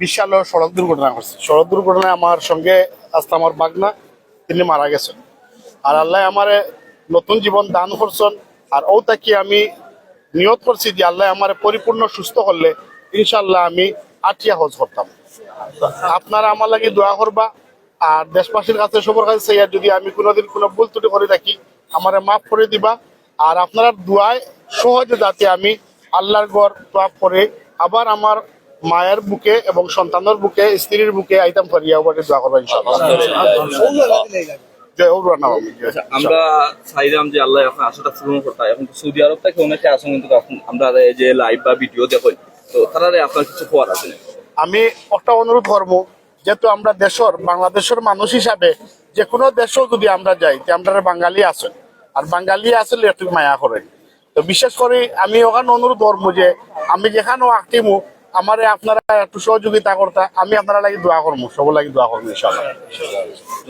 বিশাল সড়ক দুর্ঘটনা করছে। সড়ক দুর্ঘটনায় আমার সঙ্গে আজকে আমার বাগনা তিনি মারা গেছেন। আর আল্লাহ আমারে নতুন জীবন দান করছেন। আর ও তাকে আমি নিয়ত করছি যে আল্লাহ আমার পরিপূর্ণ সুস্থ করলে ইনশাল্লাহ আমি আটিয়া হজ করতাম। আপনারা আমার লাগে দোয়া করবা। আর দেশবাসীর কাছে সবার কাছে চাই, যদি আমি কোনোদিন কোনো ভুল ত্রুটি করে থাকি আমারে মাফ করে দিবা। আর আপনারা দোয়ায় সহজে যাতে আমি আল্লাহর ঘর তোয়াব করে আবার আমার মায়ের বুকে এবং সন্তানের বুকে স্ত্রীর বুকে আইতাম করিয়া ওবারে দোয়া করবা ইনশাআল্লাহ। জয় হৌরা নাম। আমরা চাইলাম যে আল্লাহ এখন আশাটা পূরণ করতে। এখন সৌদি আরব থেকে অনেকে আসেন, কিন্তু আমরা যে লাইভ বা ভিডিও দেখি, তো তারা আপনার কিছু খবর আছে? আমি একটা অনুরোধ করবো, যেহেতু আমরা দেশের বাংলাদেশের মানুষ হিসাবে যে কোনো দেশেও যদি আমরা যাই, যে আমরা বাঙালি আছেন, আর বাঙালি আসলে একটু মায়া করেন। তো বিশেষ করে আমি ওখানে অনুরোধ করবো যে আমি যেখানেও আঁকিমু আমারে আপনারা একটু সহযোগিতা করতে, আমি আপনারা লাগি দোয়া করবো, সবার লাগি দোয়া করবো ইনশাআল্লাহ।